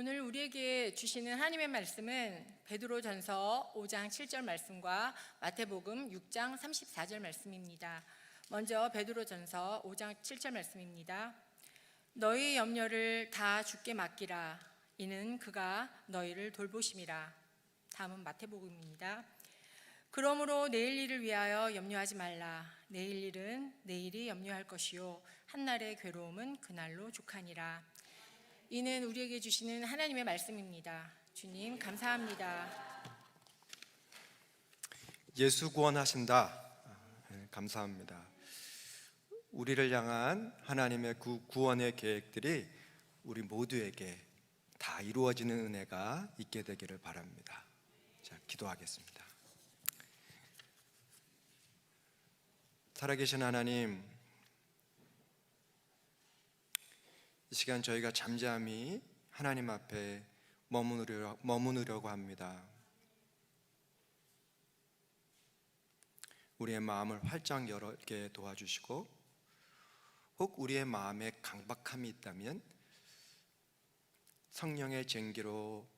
오늘 우리에게 주시는 하나님의 말씀은 베드로전서 5장 7절 말씀과 마태복음 6장 34절 말씀입니다. 먼저 베드로전서 5장 7절 말씀입니다. 너희 염려를 다 주께 맡기라. 이는 그가 너희를 돌보심이라. 다음은 마태복음입니다. 그러므로 내일 일을 위하여 염려하지 말라. 내일 일은 내일이 염려할 것이요 한날의 괴로움은 그날로 족하니라. 이는 우리에게 주시는 하나님의 말씀입니다. 주님 감사합니다. 예수 구원하신다. 감사합니다. 우리를 향한 하나님의 구원의 계획들이 우리 모두에게 다 이루어지는 은혜가 있게 되기를 바랍니다. 자, 기도하겠습니다. 살아계신 하나님, 이 시간 저희가 잠잠히 하나님 앞에 머무르려고 합니다. 우리의 마음을 활짝 열게 도와주시고, 혹 우리의 마음에 강박함이 있다면 성령의 쟁기로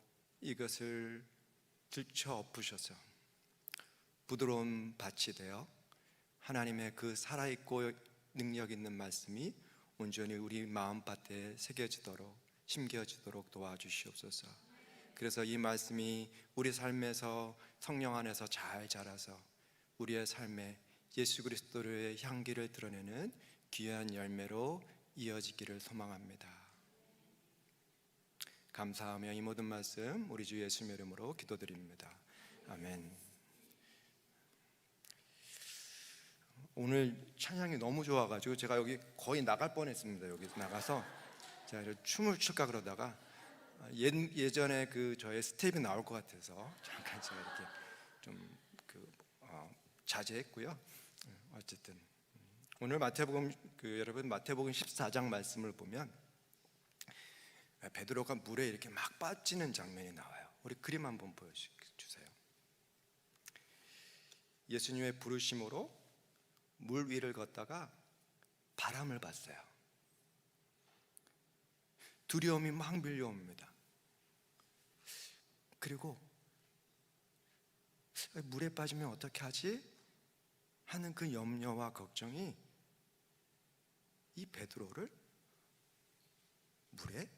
이것을 들쳐 엎으셔서 부드러운 밭이 되어 하나님의 그 살아있고 능력 있는 말씀이 온전히 우리 마음밭에 새겨지도록 심겨지도록 도와주시옵소서. 그래서 이 말씀이 우리 삶에서 성령 안에서 잘 자라서 우리의 삶에 예수 그리스도의 향기를 드러내는 귀한 열매로 이어지기를 소망합니다. 감사하며 이 모든 말씀 우리 주 예수님의 이름으로 기도드립니다. 아멘. 오늘 찬양이 너무 좋아가지고 제가 여기 거의 나갈 뻔했습니다. 여기 나가서 제가 춤을 출까 그러다가 예전에 그 저의 스텝이 나올 것 같아서 잠깐 제가 이렇게 좀 자제했고요. 어쨌든 오늘 마태복음 여러분 마태복음 14장 말씀을 보면 베드로가 물에 이렇게 막 빠지는 장면이 나와요. 우리 그림 한번 보여주세요. 예수님의 부르심으로 물 위를 걷다가 바람을 봤어요. 두려움이 막 밀려옵니다. 그리고 물에 빠지면 어떻게 하지? 하는 그 염려와 걱정이 이 베드로를 물에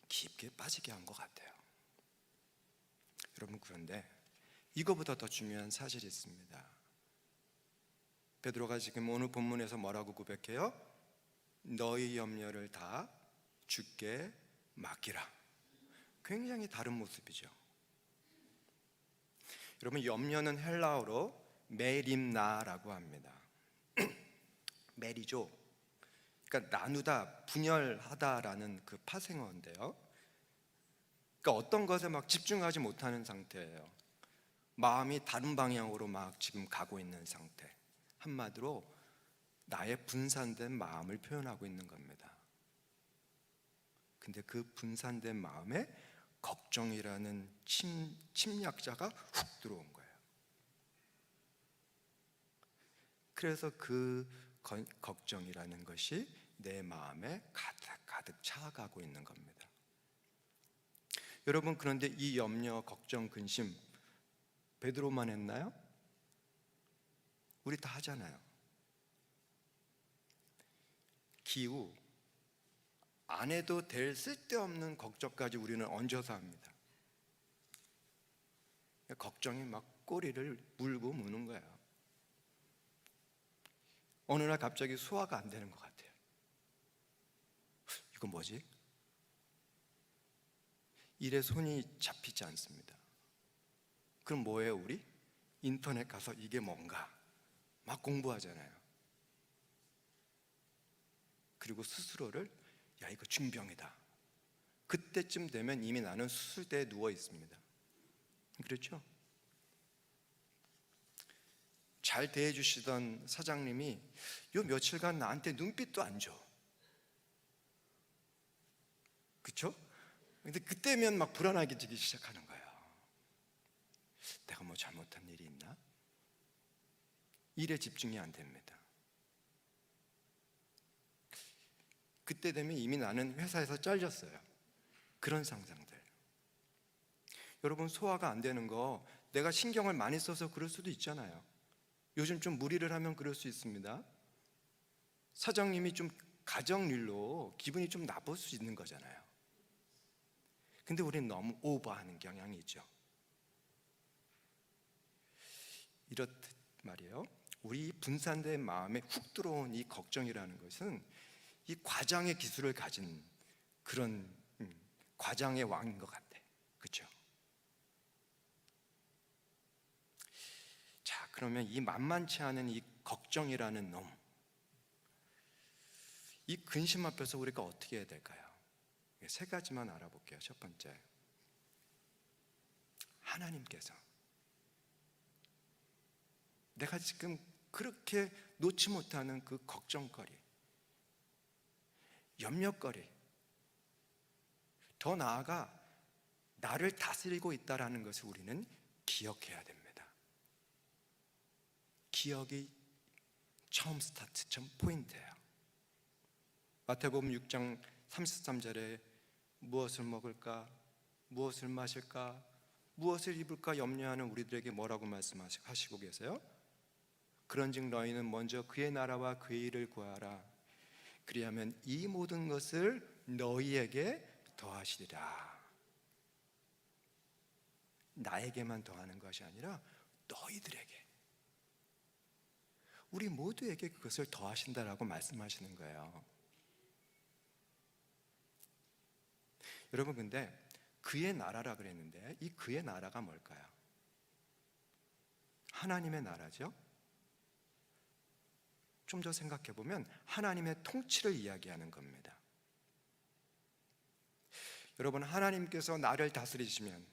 깊게 빠지게 한 것 같아요. 여러분, 그런데 이거보다 더 중요한 사실이 있습니다. 베드로가 지금 오늘 본문에서 뭐라고 고백해요? 너희 염려를 다 주께 맡기라. 굉장히 다른 모습이죠. 여러분, 염려는 헬라어로 메림나라고 합니다. 메리죠. 그러니까 나누다, 분열하다라는 그 파생어인데요. 그러니까 어떤 것에 막 집중하지 못하는 상태예요. 마음이 다른 방향으로 막 지금 가고 있는 상태. 한마디로 나의 분산된 마음을 표현하고 있는 겁니다. 근데 그 분산된 마음에 걱정이라는 침략자가 훅 들어온 거예요. 그래서 그 걱정이라는 것이 내 마음에 가득 차가고 있는 겁니다. 여러분, 그런데 이 염려, 걱정, 근심 베드로만 했나요? 우리 다 하잖아요. 기후, 안 해도 될 쓸데없는 걱정까지 우리는 얹어서 합니다. 걱정이 막 꼬리를 물고 무는 거예요. 어느 날 갑자기 소화가 안 되는 것 같아요. 이건 뭐지? 일에 손이 잡히지 않습니다. 그럼 뭐예요, 우리? 인터넷 가서 이게 뭔가 막 공부하잖아요. 그리고 스스로를 야, 이거 중병이다. 그때쯤 되면 이미 나는 수술대에 누워 있습니다. 그렇죠? 잘 대해주시던 사장님이 요 며칠간 나한테 눈빛도 안 줘. 그렇죠? 근데 그때면 막 불안해지기 시작하는 거예요. 내가 뭐 잘못한 일이 있나? 일에 집중이 안 됩니다. 그때 되면 이미 나는 회사에서 잘렸어요. 그런 상상들. 여러분 소화가 안 되는 거 내가 신경을 많이 써서 그럴 수도 있잖아요. 요즘 좀 무리를 하면 그럴 수 있습니다. 사장님이 좀 가정일로 기분이 좀 나쁠 수 있는 거잖아요. 근데 우리는 너무 오버하는 경향이 있죠. 이렇듯 말이에요. 우리 분산된 마음에 훅 들어온 이 걱정이라는 것은 이 과장의 기술을 가진 그런 과장의 왕인 것 같아. 그렇죠? 자, 그러면 이 만만치 않은 이 걱정이라는 놈, 이 근심 앞에서 우리가 어떻게 해야 될까요? 세 가지만 알아볼게요. 첫 번째, 하나님께서 내가 지금 그렇게 놓지 못하는 그 걱정거리, 염려거리, 더 나아가 나를 다스리고 있다는 것을 우리는 기억해야 됩니다. 기억이 처음 스타트, 처음 포인트예요. 마태복음 6장 33절에 무엇을 먹을까, 무엇을 마실까, 무엇을 입을까 염려하는 우리들에게 뭐라고 말씀하시고 계세요? 그런즉 너희는 먼저 그의 나라와 그의 일을 구하라. 그리하면 이 모든 것을 너희에게 더하시리라. 나에게만 더하는 것이 아니라 너희들에게, 우리 모두에게 그것을 더하신다라고 말씀하시는 거예요. 여러분, 근데 그의 나라라 그랬는데 이 그의 나라가 뭘까요? 하나님의 나라죠. 좀 더 생각해 보면 하나님의 통치를 이야기하는 겁니다. 여러분, 하나님께서 나를 다스리시면,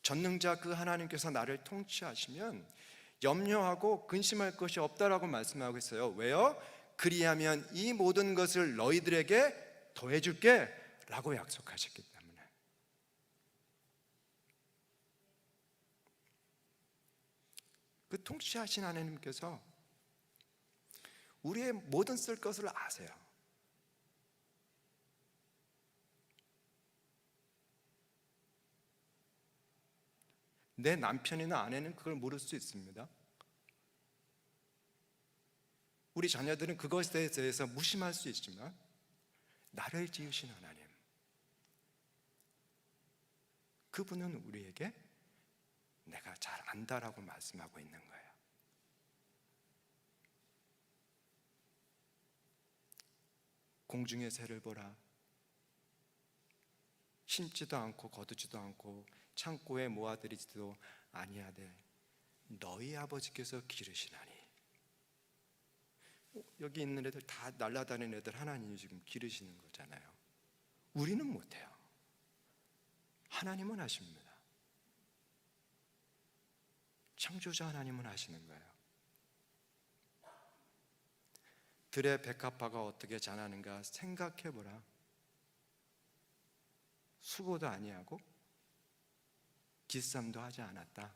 전능자 그 하나님께서 나를 통치하시면 염려하고 근심할 것이 없다라고 말씀하고 있어요. 왜요? 그리하면 이 모든 것을 너희들에게 더해줄게 라고 약속하셨기 때문에. 그 통치하신 하나님께서 우리의 모든 쓸 것을 아세요. 내 남편이나 아내는 그걸 모를 수 있습니다. 우리 자녀들은 그것에 대해서 무심할 수 있지만 나를 지으신 하나님, 그분은 우리에게 내가 잘 안다라고 말씀하고 있는 거예요. 공중의 새를 보라. 심지도 않고 거두지도 않고 창고에 모아들이지도 아니하되 너희 아버지께서 기르시나니. 여기 있는 애들 다 날아다니는 애들 하나님이 지금 기르시는 거잖아요. 우리는 못해요. 하나님은 하십니다. 창조자 하나님은 하시는 거예요. 들의 백합화가 어떻게 자라는가 생각해보라. 수고도 아니하고 기쌈도 하지 않았다.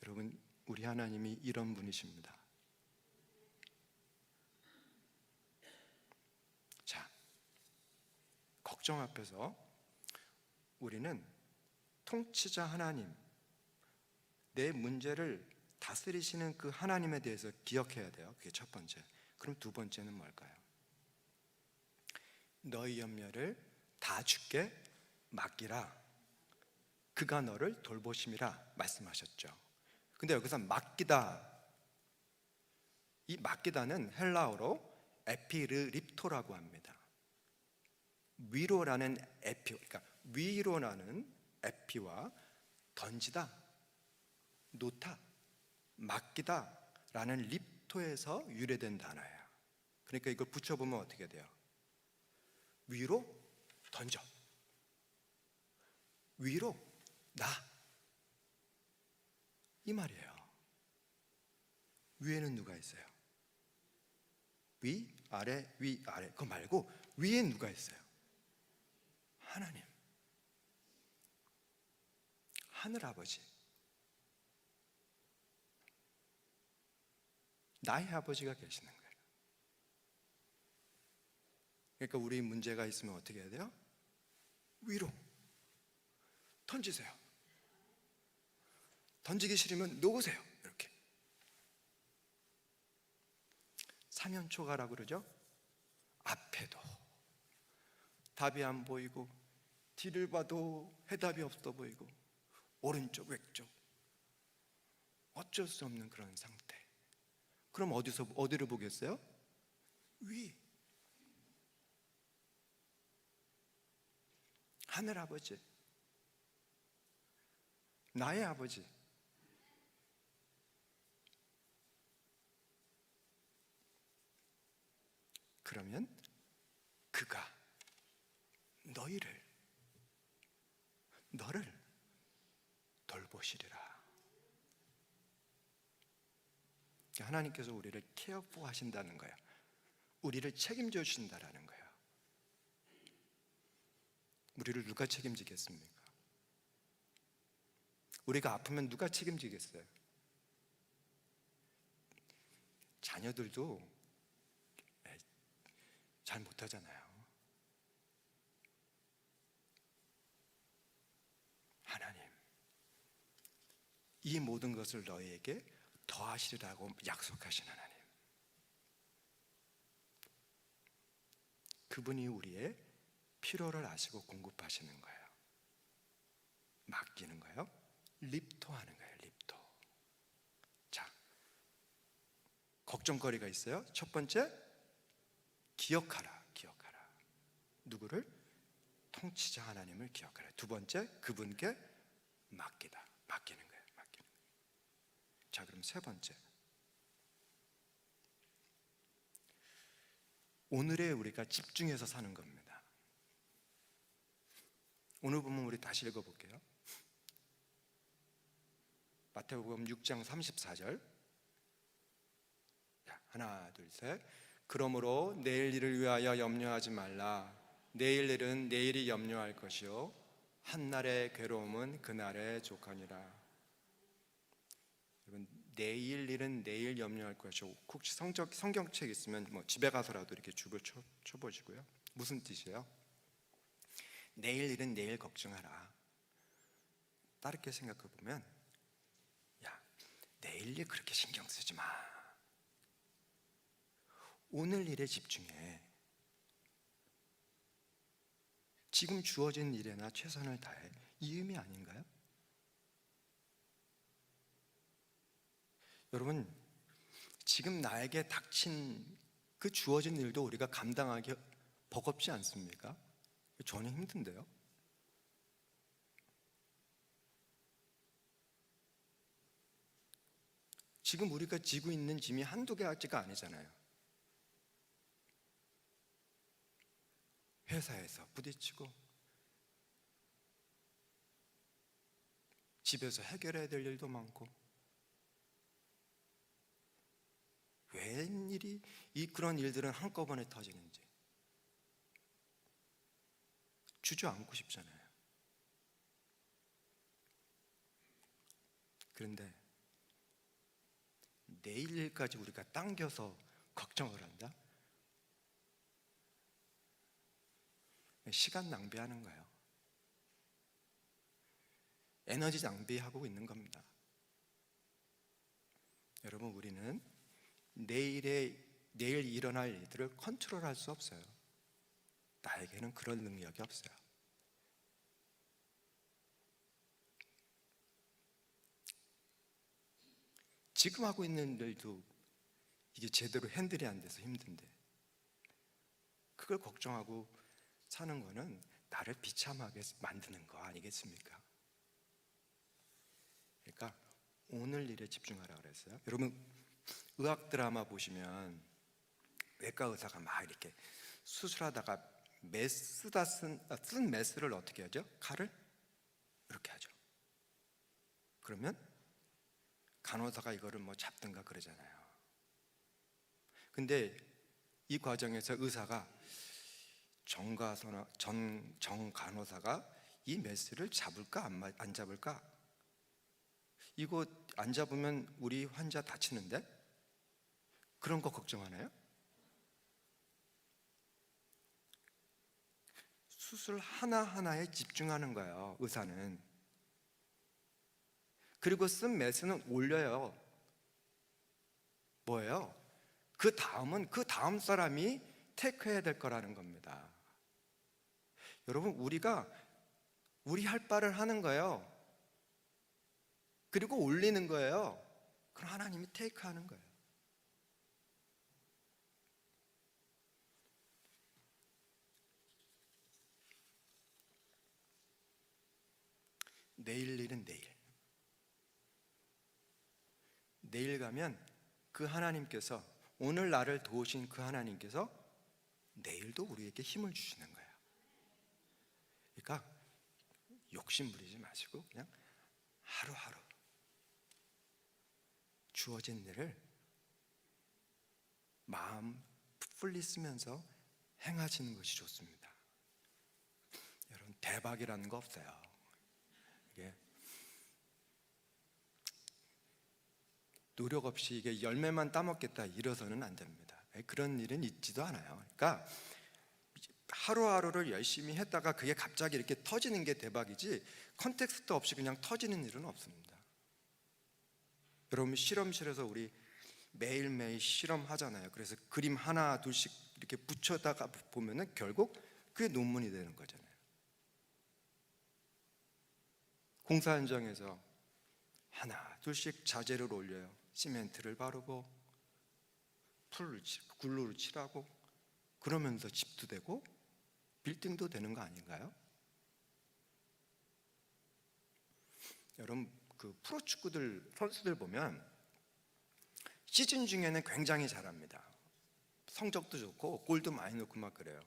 여러분, 우리 하나님이 이런 분이십니다. 자, 걱정 앞에서 우리는 통치자 하나님, 내 문제를 다스리시는 그 하나님에 대해서 기억해야 돼요. 그게 첫 번째. 그럼 두 번째는 뭘까요? 너희 염려를 다 주께 맡기라. 그가 너를 돌보심이라 말씀하셨죠. 근데 여기서 맡기다, 이 맡기다는 헬라어로 에피르립토라고 합니다. 위로라는 에피, 그러니까 위로라는 에피와 던지다, 놓다, 맡기다라는 립토에서 유래된 단어예요. 그러니까 이걸 붙여보면 어떻게 돼요? 위로 던져, 위로 나, 이 말이에요. 위에는 누가 있어요? 위, 아래, 위, 아래. 그거 말고 위에 누가 있어요? 하나님, 하늘아버지, 나의 아버지가 계시는 거예요. 그러니까 우리 문제가 있으면 어떻게 해야 돼요? 위로 던지세요. 던지기 싫으면 놓으세요. 이렇게. 사면초가라고 그러죠. 앞에도 답이 안 보이고 뒤를 봐도 해답이 없어 보이고 오른쪽 왼쪽 어쩔 수 없는 그런 상태. 그럼 어디를 보겠어요? 위. 하늘 아버지, 나의 아버지. 그러면 그가 너를 돌보시리라. 하나님께서 우리를 케어포 하신다는 거예요. 우리를 책임져 주신다라는 거예요. 우리를 누가 책임지겠습니까? 우리가 아프면 누가 책임지겠어요? 자녀들도 잘 못하잖아요. 하나님, 이 모든 것을 너희에게 더하시리라고 약속하신 하나님, 그분이 우리의 필요를 아시고 공급하시는 거예요. 맡기는 거예요. 립토하는 거예요. 립토. 자, 걱정거리가 있어요. 첫 번째, 기억하라. 누구를? 통치자 하나님을 기억하라. 두 번째, 그분께 맡기는 거예요. 자, 그럼 세 번째, 오늘에 우리가 집중해서 사는 겁니다. 오늘 보면 우리 다시 읽어볼게요. 마태복음 6장 34절. 자, 하나 둘 셋. 그러므로 내일 일을 위하여 염려하지 말라. 내일 일은 내일이 염려할 것이요 한날의 괴로움은 그날의 족하니라. 여러분, 내일 일은 내일 염려할 것이요. 혹시 성경책 있으면 집에 가서라도 이렇게 줍을 쳐보시고요. 무슨 뜻이에요? 내일 일은 내일 걱정하라. 다르게 생각해 보면, 야, 내일 일 그렇게 신경 쓰지 마. 오늘 일에 집중해. 지금 주어진 일에나 최선을 다해. 이 의미 아닌가요? 여러분, 지금 나에게 닥친 그 주어진 일도 우리가 감당하기 버겁지 않습니까? 저는 힘든데요. 지금 우리가 지고 있는 짐이 한두 개가 아니잖아요. 회사에서 부딪히고, 집에서 해결해야 될 일도 많고, 웬일이 그런 일들은 한꺼번에 터지는지 주저앉고 싶잖아요. 그런데 내일 일까지 우리가 당겨서 걱정을 한다? 시간 낭비하는 거예요. 에너지 낭비하고 있는 겁니다. 여러분, 우리는 내일 일어날 일들을 컨트롤할 수 없어요. 나에게는 그런 능력이 없어요. 지금 하고 있는 일도 이게 제대로 핸들이 안 돼서 힘든데, 그걸 걱정하고 사는 거는 나를 비참하게 만드는 거 아니겠습니까? 그러니까 오늘 일에 집중하라 그랬어요. 여러분, 의학 드라마 보시면 외과 의사가 막 이렇게 수술하다가 쓴 메스를 어떻게 하죠? 칼을 이렇게 하죠. 그러면 간호사가 이거를 잡든가 그러잖아요. 근데 이 과정에서 의사가 정 간호사가 이 메스를 잡을까 안 잡을까? 이거 안 잡으면 우리 환자 다치는데? 그런 거 걱정하나요? 수술 하나하나에 집중하는 거예요, 의사는. 그리고 쓴 메스는 올려요. 뭐예요? 그 다음은 그 다음 사람이 테이크해야 될 거라는 겁니다. 여러분, 우리가 우리 할 바를 하는 거예요. 그리고 올리는 거예요. 그럼 하나님이 테이크하는 거예요. 내일 일은 내일. 내일 가면 그 하나님께서, 오늘 나를 도우신 그 하나님께서 내일도 우리에게 힘을 주시는 거예요. 그러니까 욕심 부리지 마시고 그냥 하루하루 주어진 일을 마음 풀리 쓰면서 행하시는 것이 좋습니다. 여러분, 대박이라는 거 없어요. 이게 노력 없이 이게 열매만 따먹겠다 이래서는 안 됩니다. 그런 일은 있지도 않아요. 그러니까 하루하루를 열심히 했다가 그게 갑자기 이렇게 터지는 게 대박이지, 컨텍스트 없이 그냥 터지는 일은 없습니다. 여러분, 실험실에서 우리 매일매일 실험하잖아요. 그래서 그림 하나 둘씩 이렇게 붙여다가 보면은 결국 그게 논문이 되는 거잖아요. 공사 현장에서 하나 둘씩 자재를 올려요. 시멘트를 바르고 글루를 칠하고, 그러면서 집도 되고 빌딩도 되는 거 아닌가요? 여러분, 그 프로축구들 선수들 보면 시즌 중에는 굉장히 잘합니다. 성적도 좋고 골도 많이 넣고 막 그래요.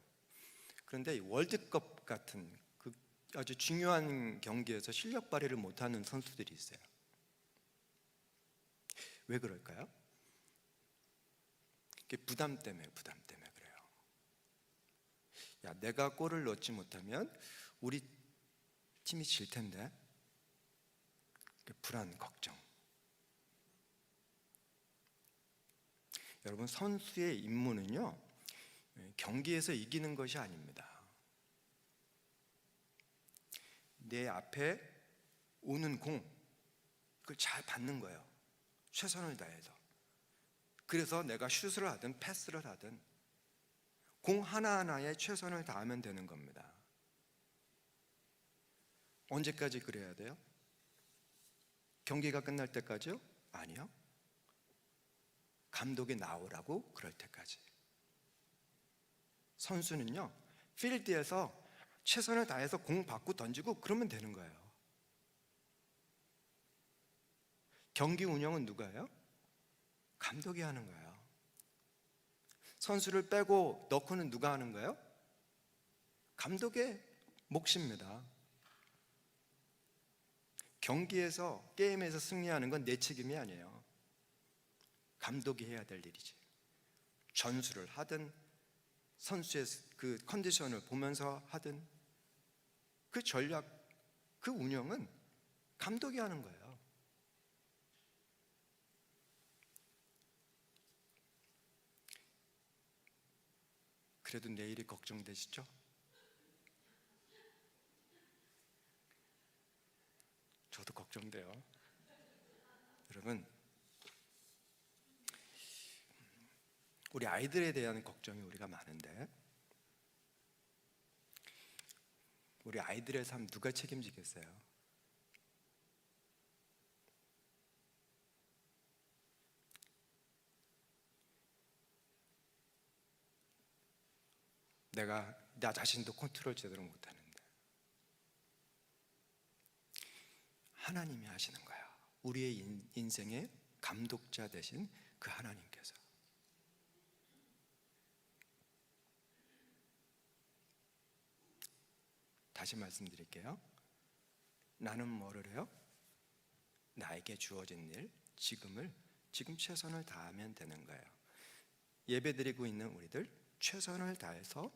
그런데 월드컵 같은 그 아주 중요한 경기에서 실력 발휘를 못하는 선수들이 있어요. 왜 그럴까요? 그게 부담 때문에 그래요. 야, 내가 골을 넣지 못하면 우리 팀이 질 텐데. 불안, 걱정. 여러분, 선수의 임무는요, 경기에서 이기는 것이 아닙니다. 내 앞에 오는 공, 그걸 잘 받는 거예요. 최선을 다해서. 그래서 내가 슛을 하든 패스를 하든 공 하나하나에 최선을 다하면 되는 겁니다. 언제까지 그래야 돼요? 경기가 끝날 때까지요? 아니요. 감독이 나오라고 그럴 때까지. 선수는요, 필드에서 최선을 다해서 공 받고 던지고 그러면 되는 거예요. 경기 운영은 누가 해요? 감독이 하는 거예요. 선수를 빼고 넣고는 누가 하는 거예요? 감독의 몫입니다. 경기에서, 게임에서 승리하는 건 내 책임이 아니에요. 감독이 해야 될 일이지. 전술을 하든 선수의 그 컨디션을 보면서 하든 그 전략, 그 운영은 감독이 하는 거예요. 그래도 내일이 걱정되시죠? 저도 걱정돼요. 여러분, 우리 아이들에 대한 걱정이 우리가 많은데, 우리 아이들의 삶 누가 책임지겠어요? 내가 나 자신도 컨트롤 제대로 못하는데 하나님이 하시는 거야. 우리의 인생의 감독자 되신 그 하나님께서. 다시 말씀드릴게요. 나는 뭐를 해요? 나에게 주어진 일, 지금 최선을 다하면 되는 거예요. 예배드리고 있는 우리들, 최선을 다해서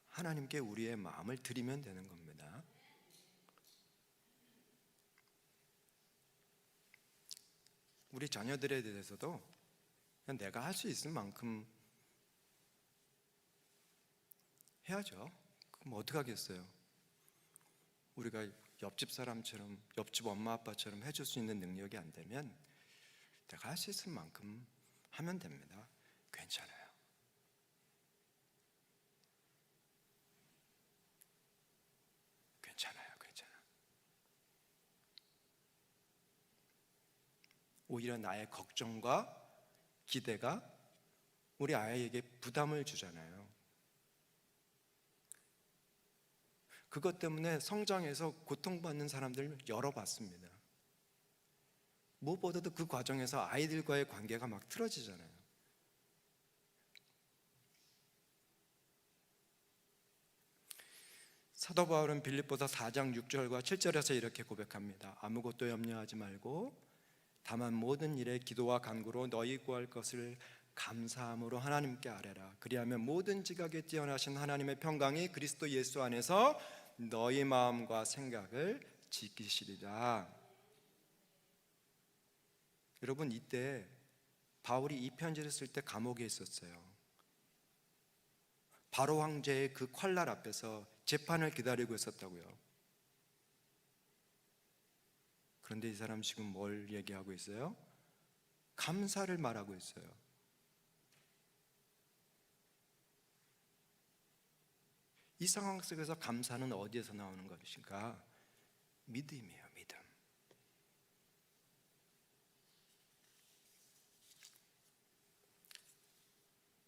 하나님께 우리의 마음을 드리면 되는 겁니다. 우리 자녀들에 대해서도 그냥 내가 할 수 있을 만큼 해야죠. 그럼 어떻게 하겠어요? 우리가 옆집 사람처럼, 옆집 엄마 아빠처럼 해줄 수 있는 능력이 안 되면 내가 할 수 있을 만큼 하면 됩니다. 괜찮아요. 괜찮아요. 오히려 나의 걱정과 기대가 우리 아이에게 부담을 주잖아요. 그것 때문에 성장해서 고통받는 사람들 여러 봤습니다. 무엇보다도 그 과정에서 아이들과의 관계가 막 틀어지잖아요. 사도 바울은 빌립보서 4장 6절과 7절에서 이렇게 고백합니다. 아무것도 염려하지 말고 다만 모든 일에 기도와 간구로 너희 구할 것을 감사함으로 하나님께 아뢰라. 그리하면 모든 지각에 뛰어나신 하나님의 평강이 그리스도 예수 안에서 너희 마음과 생각을 지키시리라. 여러분, 이때 바울이 이 편지를 쓸 때 감옥에 있었어요. 바로 황제의 그 칼날 앞에서 재판을 기다리고 있었다고요. 그런데 이 사람 지금 뭘 얘기하고 있어요? 감사를 말하고 있어요. 이 상황 속에서 감사는 어디에서 나오는 것인가? 믿음이에요, 믿음.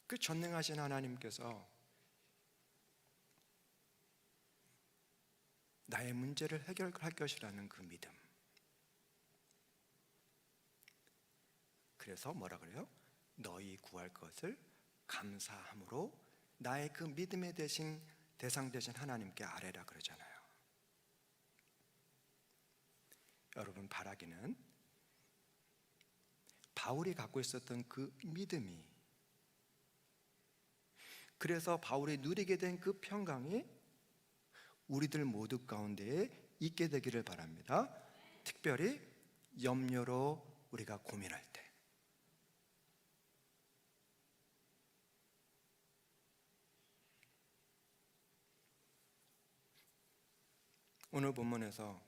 그 전능하신 하나님께서 나의 문제를 해결할 것이라는 그 믿음. 그래서 뭐라 그래요? 너희 구할 것을 감사함으로 나의 그 믿음의 대상 되신 하나님께 아뢰라 그러잖아요. 여러분, 바라기는 바울이 갖고 있었던 그 믿음이, 그래서 바울이 누리게 된 그 평강이 우리들 모두 가운데에 있게 되기를 바랍니다. 특별히 염려로 우리가 고민할 때. 오늘 본문에서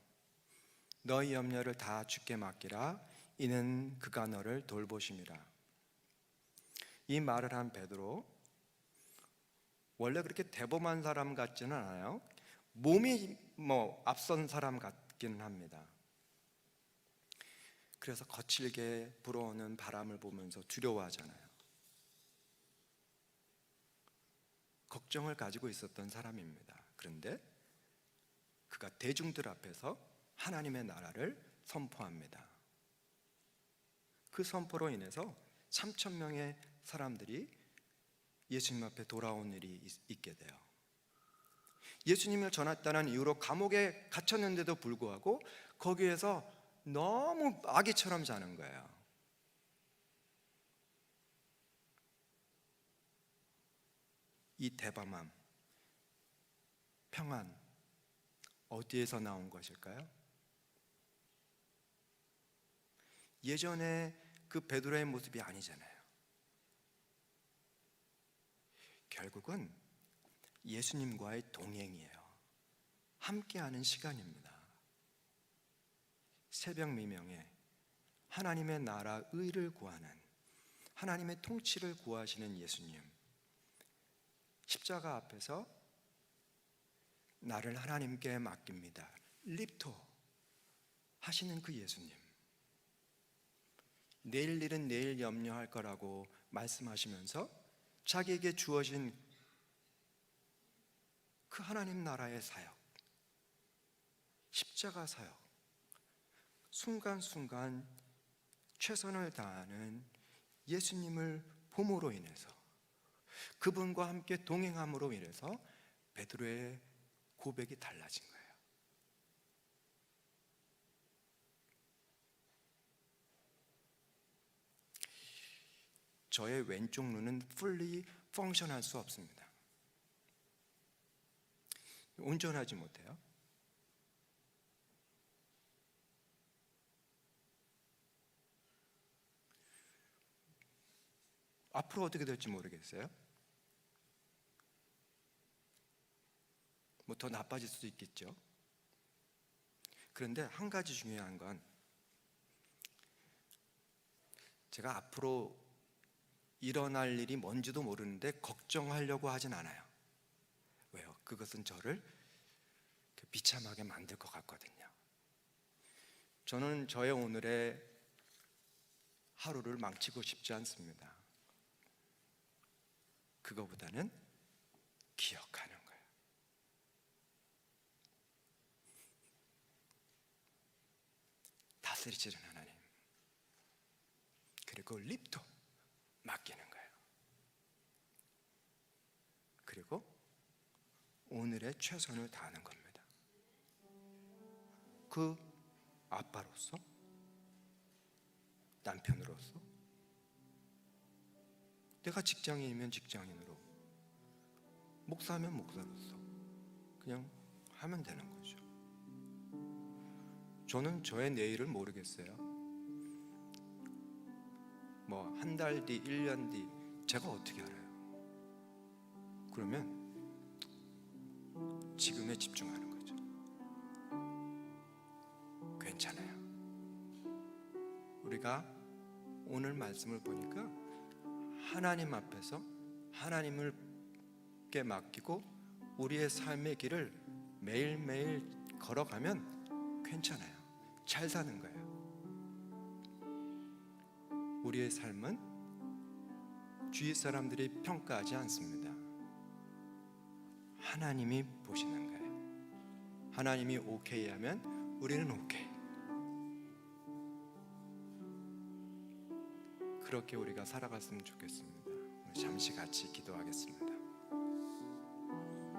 너희 염려를 다 주께 맡기라. 이는 그가 너를 돌보심이라. 이 말을 한 베드로, 원래 그렇게 대범한 사람 같지는 않아요. 몸이 앞선 사람 같기는 합니다. 그래서 거칠게 불어오는 바람을 보면서 두려워하잖아요. 걱정을 가지고 있었던 사람입니다. 그런데 그가 대중들 앞에서 하나님의 나라를 선포합니다. 그 선포로 인해서 3,000명의 사람들이 예수님 앞에 돌아온 일이 있게 돼요. 예수님을 전했다는 이유로 감옥에 갇혔는데도 불구하고 거기에서 너무 아기처럼 자는 거예요. 이 대범함, 평안, 어디에서 나온 것일까요? 예전에 그 베드로의 모습이 아니잖아요. 결국은 예수님과의 동행이에요. 함께하는 시간입니다. 새벽 미명에 하나님의 나라 의를 구하는, 하나님의 통치를 구하시는 예수님, 십자가 앞에서 나를 하나님께 맡깁니다, 립토 하시는 그 예수님, 내일 일은 내일 염려할 거라고 말씀하시면서 자기에게 주어진 그 하나님 나라의 사역, 십자가 사역, 순간순간 최선을 다하는 예수님을 봄으로 인해서, 그분과 함께 동행함으로 인해서 베드로의 고백이 달라진 거예요. 저의 왼쪽 눈은 fully 펑션할 수 없습니다. 운전하지 못해요. 앞으로 어떻게 될지 모르겠어요. 뭐 더 나빠질 수도 있겠죠. 그런데 한 가지 중요한 건 제가 앞으로 일어날 일이 뭔지도 모르는데 걱정하려고 하진 않아요. 왜요? 그것은 저를 비참하게 만들 것 같거든요. 저는 저의 오늘의 하루를 망치고 싶지 않습니다. 그거보다는 기억하는 거예요. 다스리시는 하나님, 그리고 립도 맡기는 거예요. 그리고 오늘의 최선을 다하는 겁니다. 그 아빠로서, 남편으로서, 내가 직장인이면 직장인으로, 목사면 목사로서 그냥 하면 되는 거죠. 저는 저의 내일을 모르겠어요. 뭐 한 달 뒤, 1년 뒤 제가 어떻게 알아요? 그러면 지금에 집중하는 거죠. 괜찮아요. 우리가 오늘 말씀을 보니까 하나님 앞에서 하나님께 맡기고 우리의 삶의 길을 매일매일 걸어가면 괜찮아요. 잘 사는 거예요. 우리의 삶은 주위 사람들이 평가하지 않습니다. 하나님이 보시는 거예요. 하나님이 오케이 하면 우리는 오케이. 그렇게 우리가 살아갔으면 좋겠습니다. 잠시 같이 기도하겠습니다.